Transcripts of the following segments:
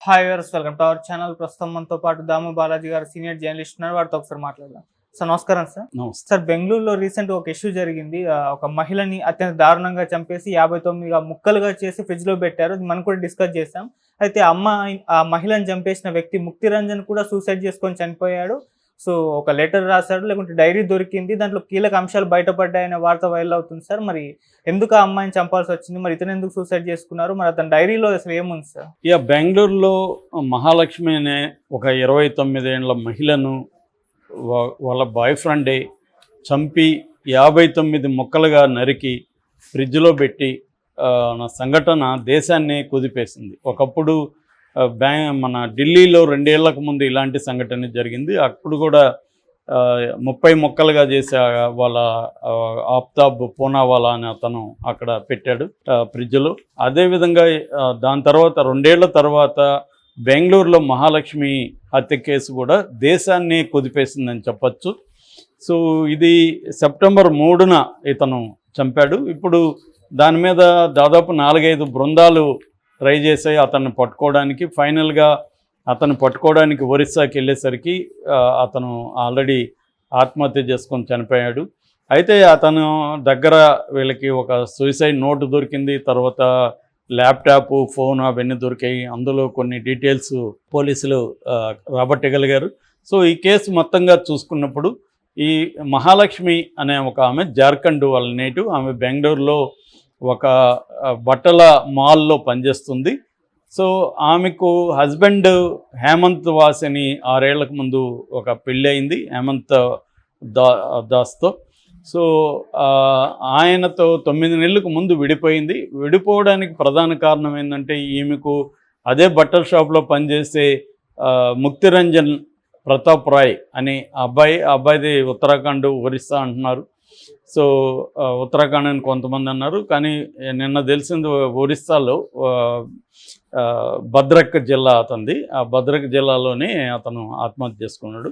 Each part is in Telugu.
Hi viewers, welcome to our channel. ప్రస్తుతం మనతో పాటు దాము బాలాజీ గారు సీనియర్ జర్నలిస్ట్ ఉన్నారు. వారితో ఒకసారి మాట్లాడదాం. సార్ నమస్కారం. సార్ నమస్తే. సార్ బెంగళూరులో రీసెంట్ ఒక ఇష్యూ జరిగింది. ఒక మహిళని అత్యంత దారుణంగా చంపేసి 59 ముక్కలుగా చేసి ఫ్రిడ్జ్ లో పెట్టారు. మనం కూడా డిస్కస్ చేసాం. అయితే ఆ మహిళని చంపేసిన వ్యక్తి ముక్తిరంజన్ కూడా సూసైడ్ చేసుకొని చనిపోయాడు. సో ఒక లెటర్ రాశాడు, లేకుంటే డైరీ దొరికింది, దాంట్లో కీలక అంశాలు బయటపడ్డాయనే వార్త వైరల్ అవుతుంది. సార్ మరి ఎందుకు ఆ అమ్మాయిని చంపాల్సి వచ్చింది, మరి ఇతను ఎందుకు సూసైడ్ చేసుకున్నారు, మరి అతని డైరీలో అసలు ఏముంది సార్? బెంగళూరులో మహాలక్ష్మి అనే ఒక 29 ఏళ్ల మహిళను వాళ్ళ బాయ్ ఫ్రెండే చంపి 59 ముక్కలుగా నరికి ఫ్రిడ్జ్లో పెట్టి నా సంఘటన దేశాన్ని కుదిపేసింది. ఒకప్పుడు మన ఢిల్లీలో 2 ఏళ్లకు ముందు ఇలాంటి సంఘటన జరిగింది. అప్పుడు కూడా 30 ముక్కలుగా చేసే వాళ్ళ ఆఫ్తాబ్ పూనావాలా అని అతను అక్కడ పెట్టాడు ఫ్రిడ్జ్లో. అదేవిధంగా దాని తర్వాత 2 ఏళ్ల తర్వాత బెంగళూరులో మహాలక్ష్మి హత్య కేసు కూడా దేశాన్ని కుదిపేసిందని చెప్పచ్చు. సో ఇది సెప్టెంబర్ 3న ఇతను చంపాడు. ఇప్పుడు దాని మీద దాదాపు 4-5 బృందాలు ట్రై చేసాయి అతన్ని పట్టుకోవడానికి. ఫైనల్గా అతను పట్టుకోవడానికి ఒరిస్సాకి వెళ్ళేసరికి అతను ఆల్రెడీ ఆత్మహత్య చేసుకొని చనిపోయాడు. అయితే అతను దగ్గర వీళ్ళకి ఒక సూసైడ్ నోటు దొరికింది, తర్వాత ల్యాప్టాప్, ఫోన్ అవన్నీ దొరికాయి. అందులో కొన్ని డీటెయిల్స్ పోలీసులు రాబట్టగలిగారు. సో ఈ కేసు మొత్తంగా చూసుకున్నప్పుడు ఈ మహాలక్ష్మి అనే ఒక ఆమె జార్ఖండ్ వాళ్ళ నేటివ్. ఆమె బెంగళూరులో ఒక బట్టల మాల్లో పనిచేస్తుంది. సో ఆమెకు హస్బెండ్ హేమంత్ వాసిని 6 ఏళ్లకు ముందు ఒక పెళ్ళి అయింది హేమంత్ దాస్తో. సో ఆయనతో 9 నెలలకు ముందు విడిపోయింది. విడిపోవడానికి ప్రధాన కారణం ఏంటంటే ఈమెకు అదే బట్టల షాప్లో పనిచేసే ముక్తిరంజన్ ప్రతాప్ రాయ్ అని అబ్బాయిది ఉత్తరాఖండ్, ఒరిస్సా అంటున్నారు. సో ఉత్తరాఖండ్ అని కొంతమంది అన్నారు, కానీ నిన్న తెలిసింది ఒరిస్సాలో భద్రక్ జిల్లా అతనిది. ఆ భద్రక్ జిల్లాలోనే అతను ఆత్మహత్య చేసుకున్నాడు.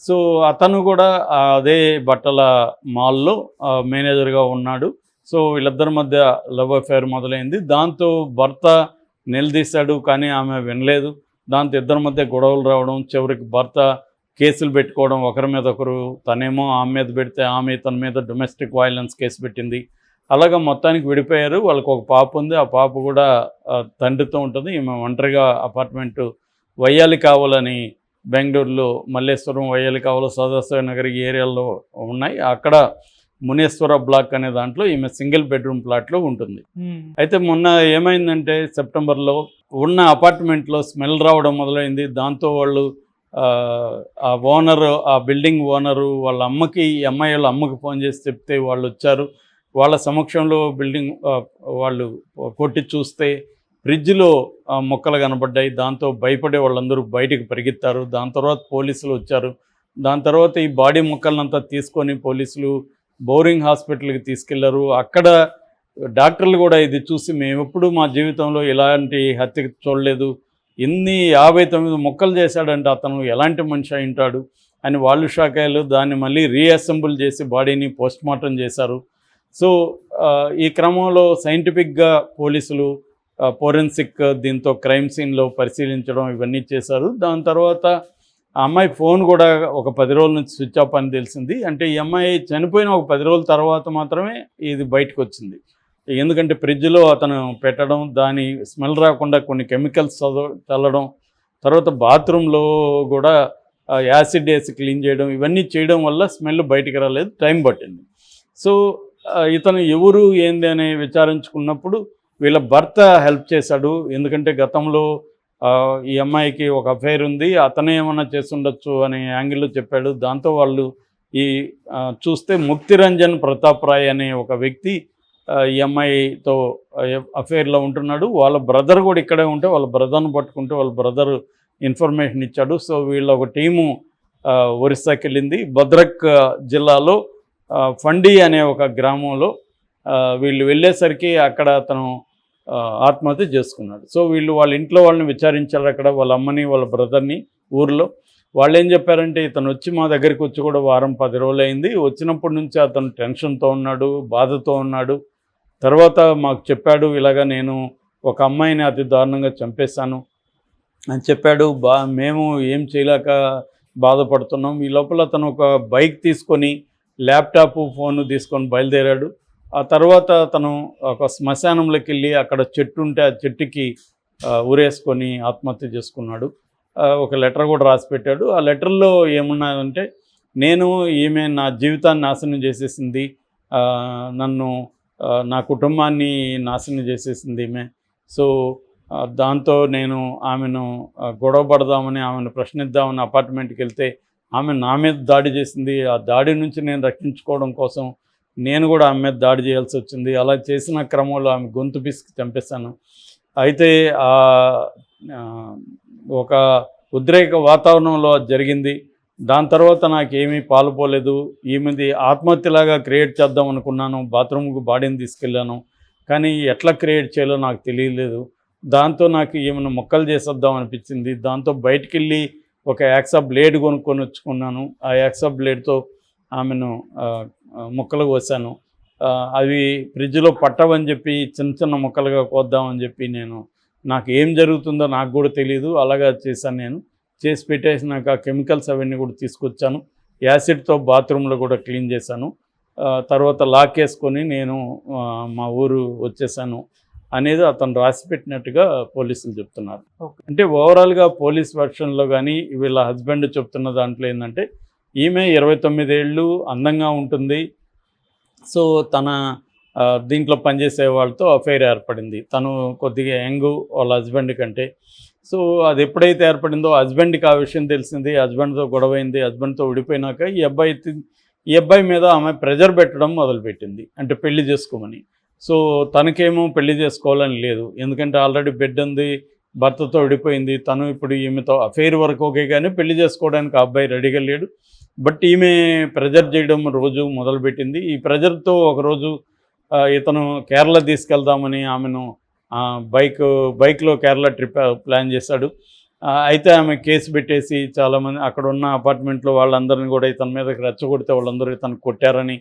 సో అతను కూడా అదే బట్టల మాల్లో మేనేజర్గా ఉన్నాడు. సో వీళ్ళిద్దరి మధ్య లవ్ అఫేర్ మొదలైంది. దాంతో భర్త నిలదీశాడు, కానీ ఆమె వినలేదు. దాంతో ఇద్దరి మధ్య గొడవలు రావడం, చివరికి భర్త కేసులు పెట్టుకోవడం ఒకరి మీద ఒకరు. తనేమో ఆమె మీద పెడితే ఆమె ఇతని మీద డొమెస్టిక్ వైలెన్స్ కేసు పెట్టింది. అలాగా మొత్తానికి విడిపోయారు. వాళ్ళకు ఒక పాప ఉంది. ఆ పాప కూడా తండ్రితో ఉంటుంది. ఈమె ఒంటరిగా అపార్ట్మెంట్ వయ్యాలి కావాలని బెంగళూరులో మల్లేశ్వరం, వయ్యాలి కావాల, సదాశివ నగర్ ఏరియాల్లో ఉన్నాయి. అక్కడ మునేశ్వర బ్లాక్ అనే దాంట్లో ఈమె సింగిల్ బెడ్రూమ్ ప్లాట్లో ఉంటుంది. అయితే మొన్న ఏమైందంటే సెప్టెంబర్లో ఉన్న అపార్ట్మెంట్లో స్మెల్ రావడం మొదలైంది. దాంతో వాళ్ళు ఆ ఓనరు, ఆ బిల్డింగ్ ఓనరు వాళ్ళ అమ్మకి, ఈ అమ్మాయి వాళ్ళ అమ్మకి ఫోన్ చేసి చెప్తే వాళ్ళు వచ్చారు. వాళ్ళ సమక్షంలో బిల్డింగ్ వాళ్ళు కొట్టి చూస్తే ఫ్రిడ్జ్లో మొక్కలు కనబడ్డాయి. దాంతో భయపడే వాళ్ళందరూ బయటికి పరిగెత్తారు. దాని తర్వాత పోలీసులు వచ్చారు. దాని తర్వాత ఈ బాడీ మొక్కలనంతా తీసుకొని పోలీసులు బౌరింగ్ హాస్పిటల్కి తీసుకెళ్లారు. అక్కడ డాక్టర్లు కూడా ఇది చూసి మేము ఎప్పుడు మా జీవితంలో ఇలాంటి హత్య చూడలేదు, ఇన్ని 59 మొక్కలు చేశాడంటే అతను ఎలాంటి మనిషి అయి ఉంటాడు అని వాళ్ళు షాక్ అయ్యారు. దాన్ని మళ్ళీ రీఅసెంబుల్ చేసి బాడీని పోస్ట్మార్టం చేశారు. సో ఈ క్రమంలో సైంటిఫిక్గా పోలీసులు ఫోరెన్సిక్ దీంతో క్రైమ్ సీన్లో పరిశీలించడం ఇవన్నీ చేశారు. దాని తర్వాత ఆ అమ్మాయి ఫోన్ కూడా ఒక 10 రోజుల నుంచి స్విచ్ ఆఫ్ అని తెలిసింది. అంటే ఈ అమ్మాయి చనిపోయిన ఒక 10 రోజుల తర్వాత మాత్రమే ఇది బయటకు వచ్చింది. ఎందుకంటే ఫ్రిడ్జ్లో అతను పెట్టడం, దాని స్మెల్ రాకుండా కొన్ని కెమికల్స్ చల్లడం, తర్వాత బాత్రూంలో కూడా యాసిడ్ వేసి క్లీన్ చేయడం, ఇవన్నీ చేయడం వల్ల స్మెల్ బయటికి రాలేదు, టైం పట్టింది. సో ఇతను ఎవరు ఏంది అని విచారించుకున్నప్పుడు వీళ్ళ భర్త హెల్ప్ చేశాడు. ఎందుకంటే గతంలో ఈ అమ్మాయికి ఒక అఫైర్ ఉంది, అతనే ఏమన్నా చేస్తుండొచ్చు అనే యాంగిల్లో చెప్పాడు. దాంతో వాళ్ళు చూస్తే ముక్తిరంజన్ ప్రతాప్ రాయ్ అనే ఒక వ్యక్తి ఈ అమ్మాయితో అఫైర్లో ఉంటున్నాడు. వాళ్ళ బ్రదర్ కూడా ఇక్కడే ఉంటే వాళ్ళ బ్రదర్ను పట్టుకుంటే వాళ్ళ బ్రదర్ ఇన్ఫర్మేషన్ ఇచ్చాడు. సో వీళ్ళ ఒక టీము ఒరిస్సాకి వెళ్ళింది. భద్రక్ జిల్లాలో ఫండి అనే ఒక గ్రామంలో వీళ్ళు వెళ్ళేసరికి అక్కడ అతను ఆత్మహత్య చేసుకున్నాడు. సో వీళ్ళు వాళ్ళ ఇంట్లో వాళ్ళని విచారించారు, అక్కడ వాళ్ళ అమ్మని వాళ్ళ బ్రదర్ని ఊర్లో. వాళ్ళు ఏం చెప్పారంటే ఇతను వచ్చి మా దగ్గరికి వచ్చి కూడా 10 రోజులు అయింది. వచ్చినప్పటి నుంచి అతను టెన్షన్తో ఉన్నాడు, బాధతో ఉన్నాడు. తర్వాత మాకు చెప్పాడు, ఇలాగా నేను ఒక అమ్మాయిని అతి దారుణంగా చంపేశాను, అని చెప్పాడు. మేము ఏం చేయలేక బాధపడుతున్నాం. ఈ లోపల అతను ఒక బైక్ తీసుకొని ల్యాప్టాప్ ఫోను తీసుకొని బయలుదేరాడు. ఆ తర్వాత అతను ఒక శ్మశానంలోకి వెళ్ళి అక్కడ చెట్టు ఉంటే ఆ చెట్టుకి ఉరేసుకొని ఆత్మహత్య చేసుకున్నాడు. ఒక లెటర్ కూడా రాసి పెట్టాడు. ఆ లెటర్లో ఏమున్నాదంటే, నేను ఈమె నా జీవితాన్ని నాశనం చేసేసింది, నన్ను నా కుటుంబాన్ని నాశనం చేసేసింది ఈమె. సో దాంతో నేను ఆమెను గొడవ పడదామని, ఆమెను ప్రశ్నిద్దామని అపార్ట్మెంట్కి వెళ్తే ఆమె నా మీద దాడి చేసింది. ఆ దాడి నుంచి నేను రక్షించుకోవడం కోసం నేను కూడా ఆమె మీద దాడి చేయాల్సి వచ్చింది. అలా చేసిన క్రమంలో ఆమె గొంతు పిసికి చంపేశాను. అయితే ఒక ఉద్రేక వాతావరణంలో జరిగింది. దాని తర్వాత నాకేమీ పాలుపోలేదు. ఈమెది ఆత్మహత్యలాగా క్రియేట్ చేద్దాం అనుకున్నాను. బాత్రూమ్కి బాడీని తీసుకెళ్ళాను, కానీ ఎట్లా క్రియేట్ చేయాలో నాకు తెలియలేదు. దాంతో నాకు ఏమైనా మొక్కలు చేసేద్దాం అనిపించింది. దాంతో బయటికి వెళ్ళి ఒక యాక్సా బ్లేడ్ కొనుక్కొని వచ్చుకున్నాను. ఆ యాక్సా బ్లేడ్తో ఆమెను ముక్కలు కోసాను. అవి ఫ్రిడ్జ్లో పట్టవని చెప్పి చిన్న చిన్న ముక్కలుగా కోద్దామని చెప్పి నాకు ఏం జరుగుతుందో నాకు కూడా తెలియదు. అలాగా చేశాను. నేను చేసి పెట్టేసినాక కెమికల్స్ అవన్నీ కూడా తీసుకొచ్చాను. యాసిడ్తో బాత్రూంలో కూడా క్లీన్ చేశాను. తర్వాత లాక్ వేసుకొని నేను మా ఊరు వచ్చేసాను అనేది అతను రాసి పెట్టినట్టుగా పోలీసులు చెప్తున్నారు. అంటే ఓవరాల్గా పోలీస్ వర్షన్లో కానీ వీళ్ళ హస్బెండ్ చెప్తున్న దాంట్లో ఏంటంటే, ఈమె 29 ఏళ్ళు, అందంగా ఉంటుంది. సో తన దీంట్లో పనిచేసే వాళ్ళతో అఫైర్ ఏర్పడింది. తను కొద్దిగా యంగ్ వాళ్ళ హస్బెండ్ కంటే. సో అది ఎప్పుడైతే ఏర్పడిందో హస్బెండ్కి ఆ విషయం తెలిసింది. హస్బెండ్తో గొడవైంది. హస్బెండ్తో విడిపోయినాక ఈ అబ్బాయి మీద ఆమె ప్రెజర్ పెట్టడం మొదలుపెట్టింది, అంటే పెళ్లి చేసుకోమని. సో తనకేమో పెళ్లి చేసుకోవాలని లేదు, ఎందుకంటే ఆల్రెడీ బెడ్ ఉంది, భర్తతో విడిపోయింది. తను ఇప్పుడు ఈమెతో అఫైర్ వరకు ఓకే, కానీ పెళ్లి చేసుకోవడానికి ఆ అబ్బాయి రెడీగా లేడు. బట్ ఈమె ప్రెజర్ చేయడం రోజు మొదలుపెట్టింది. ఈ ప్రెజర్తో ఒకరోజు ఇతను కేరళ తీసుకెళ్దామని ఆమెను బైక్లో కేరళ ట్రిప్ ప్లాన్ చేశాడు. అయితే ఆమె కేసు పెట్టేసి చాలామంది అక్కడ ఉన్న అపార్ట్మెంట్లో వాళ్ళందరినీ కూడా ఇతని మీద రెచ్చగొడితే వాళ్ళందరూ ఇతను కొట్టారని,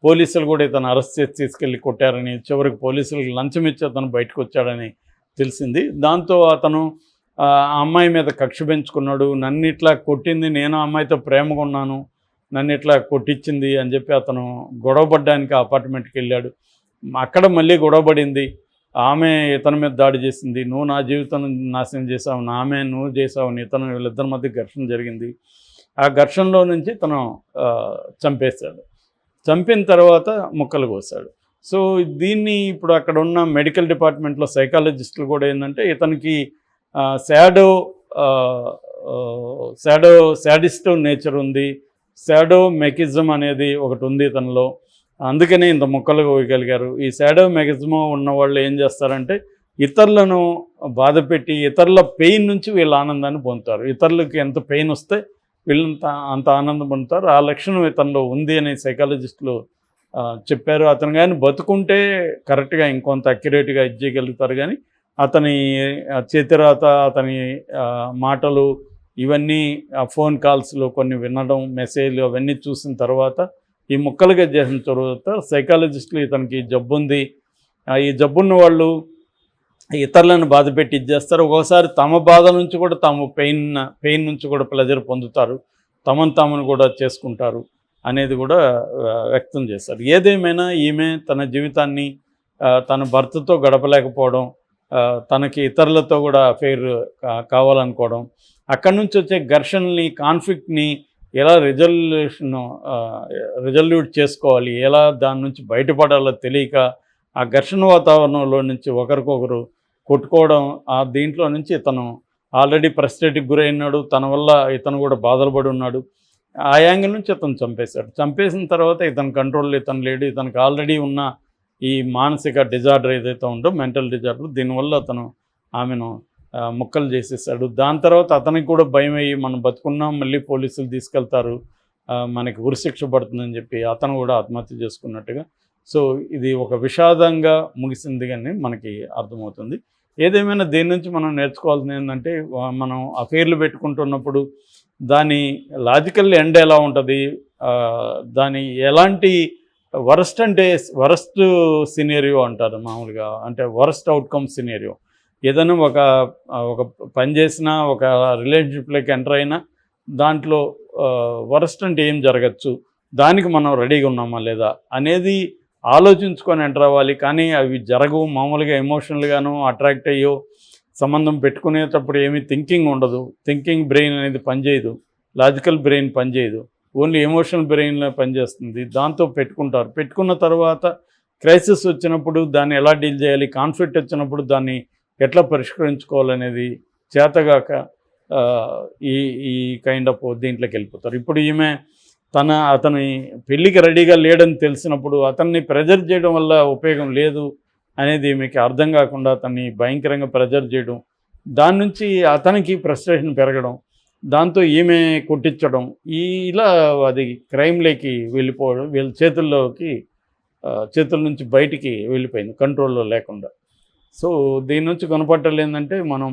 పోలీసులు కూడా ఇతను అరెస్ట్ చేసి తీసుకెళ్ళి కొట్టారని, చివరికి పోలీసులకు లంచం ఇచ్చి అతను బయటకు వచ్చాడని తెలిసింది. దాంతో అతను ఆ అమ్మాయి మీద కక్ష పెంచుకున్నాడు. నన్ను ఇట్లా కొట్టింది, నేను ఆ అమ్మాయితో ప్రేమగా ఉన్నాను, నన్ను ఇట్లా కొట్టించింది అని చెప్పి అతను గొడవపడ్డానికి అపార్ట్మెంట్కి వెళ్ళాడు. అక్కడ మళ్ళీ గొడవపడింది. ఆమె ఇతని మీద దాడి చేసింది. నువ్వు నా జీవితం నాశనం చేసావు, ఆమె నువ్వు చేసావు, ఇతను వీళ్ళిద్దరి మధ్య ఘర్షణ జరిగింది. ఆ ఘర్షణలో నుంచి తను చంపేశాడు. చంపిన తర్వాత ముక్కలు కోసాడు. సో దీన్ని ఇప్పుడు అక్కడ ఉన్న మెడికల్ డిపార్ట్మెంట్లో సైకాలజిస్టులు కూడా ఏంటంటే, ఇతనికి శాడిస్ట్ నేచర్ ఉంది, శాడో మెకిజం అనేది ఒకటి ఉంది ఇతనిలో, అందుకనే ఇంత ముక్కలు కోయగలిగారు. ఈ శాడో మెకిజమో ఉన్న వాళ్ళు ఏం చేస్తారంటే, ఇతరులను బాధపెట్టి ఇతరుల పెయిన్ నుంచి వీళ్ళు ఆనందాన్ని పొందుతారు. ఇతరులకి ఎంత పెయిన్ వస్తే వీళ్ళంత అంత ఆనందం పొందుతారు. ఆ లక్షణం ఇతనిలో ఉంది అని సైకాలజిస్టులు చెప్పారు. అతను కానీ బతుకుంటే కరెక్ట్గా ఇంకొంత అక్యురేట్గా ఇది చేయగలుగుతారు, కానీ అతని చేతిరాత, అతని మాటలు ఇవన్నీ ఫోన్ కాల్స్లో కొన్ని వినడం, మెసేజ్లు అవన్నీ చూసిన తర్వాత, ఈ ముక్కలుగా చేసిన తర్వాత సైకాలజిస్టులు ఇతనికి జబ్బు ఉంది, ఈ జబ్బున్న వాళ్ళు ఇతరులను బాధ పెట్టి ఇది చేస్తారు. ఒక్కోసారి తమ బాధ నుంచి కూడా తాము పెయిన్ నుంచి కూడా ప్లెజర్ పొందుతారు, తమను కూడా చేసుకుంటారు అనేది కూడా వ్యక్తం చేస్తారు. ఏదేమైనా ఈమె తన జీవితాన్ని తన భర్తతో గడపలేకపోవడం, తనకి ఇతరులతో కూడా అఫైర్ కావాలనుకోవడం, అక్కడి నుంచి వచ్చే ఘర్షణల్ని, కాన్ఫ్లిక్ట్ని ఎలా రిజల్యూట్ చేసుకోవాలి, ఎలా దాని నుంచి బయటపడాలో తెలియక ఆ ఘర్షణ వాతావరణంలో నుంచి ఒకరికొకరు కొట్టుకోవడం, ఆ దీంట్లో నుంచి ఇతను ఆల్రెడీ ఫ్రస్ట్రేట్కి గురైనాడు. తన వల్ల ఇతను కూడా బాధలు పడి ఉన్నాడు. ఆ యాంగిల్ నుంచి ఇతను చంపేశాడు. చంపేసిన తర్వాత ఇతని కంట్రోల్లో ఇతను లేడు. ఇతనికి ఆల్రెడీ ఉన్న ఈ మానసిక డిజార్డర్ ఏదైతే ఉందో, మెంటల్ డిజార్డర్, దీనివల్ల అతను ఆమెను ముక్కలు చేసేసాడు. దాని తర్వాత అతనికి కూడా భయం అయ్యి, మనం బతుకున్నాం, మళ్ళీ పోలీసులు తీసుకెళ్తారు, మనకి ఉరిశిక్ష పడుతుందని చెప్పి అతను కూడా ఆత్మహత్య చేసుకున్నట్టుగా. సో ఇది ఒక విషాదంగా ముగిసింది కానీ మనకి అర్థమవుతుంది. ఏదేమైనా దీని నుంచి మనం నేర్చుకోవాల్సింది ఏంటంటే, మనం అఫైర్లు పెట్టుకుంటున్నప్పుడు దాని లాజికల్ ఎండ్ ఎలా ఉంటుంది, దాని ఎలాంటి వరస్ట్ అంటే వరస్ట్ సినేరియో అంటారు మామూలుగా, అంటే వరస్ట్ అవుట్కమ్ సినేరియో. ఏదైనా ఒక పని చేసినా, ఒక రిలేషన్షిప్లోకి ఎంటర్ అయినా దాంట్లో వరస్ట్ అంటే ఏం జరగచ్చు, దానికి మనం రెడీగా ఉన్నామా లేదా అనేది ఆలోచించుకొని ఎంటర్ అవ్వాలి. కానీ అవి జరగవు. మామూలుగా ఎమోషనల్గాను అట్రాక్ట్ అయ్యో సంబంధం పెట్టుకునేటప్పుడు ఏమీ థింకింగ్ ఉండదు. థింకింగ్ బ్రెయిన్ అనేది పనిచేయదు, లాజికల్ బ్రెయిన్ పనిచేయదు, ఓన్లీ ఎమోషనల్ బ్రెయిన్లో పనిచేస్తుంది. దాంతో పెట్టుకుంటారు. పెట్టుకున్న తర్వాత క్రైసిస్ వచ్చినప్పుడు దాన్ని ఎలా డీల్ చేయాలి, కాన్ఫ్లిక్ట్ వచ్చినప్పుడు దాన్ని ఎట్లా పరిష్కరించుకోవాలనేది చేతగాక ఈ ఈ కైండ్ ఆఫ్ దీంట్లోకి వెళ్ళిపోతారు. ఇప్పుడు ఈమె అతని పెళ్ళికి రెడీగా లేడని తెలిసినప్పుడు అతన్ని ప్రెజర్ చేయడం వల్ల ఉపయోగం లేదు అనేది ఈమెకి అర్థం కాకుండా అతన్ని భయంకరంగా ప్రెజర్ చేయడం, దాని నుంచి అతనికి ఫ్రస్ట్రేషన్ పెరగడం, దాంతో ఈమె కొట్టించడం, ఇలా అది క్రైమ్లోకి వెళ్ళిపోవడం, వీళ్ళ చేతుల నుంచి బయటికి వెళ్ళిపోయింది కంట్రోల్లో లేకుండా. సో దీని నుంచి కనపట్టాలి ఏంటంటే, మనం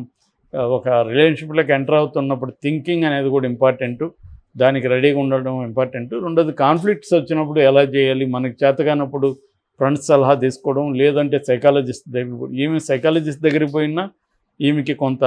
ఒక రిలేషన్షిప్లోకి ఎంటర్ అవుతున్నప్పుడు థింకింగ్ అనేది కూడా ఇంపార్టెంటు, దానికి రెడీగా ఉండడం ఇంపార్టెంటు. రెండోది కాన్ఫ్లిక్ట్స్ వచ్చినప్పుడు ఎలా చేయాలి, మనకి చేతగానప్పుడు ఫ్రెండ్స్ సలహా తీసుకోవడం, లేదంటే సైకాలజిస్ట్ దగ్గర. ఈమె సైకాలజిస్ట్ దగ్గరికి పోయినా ఈమెకి కొంత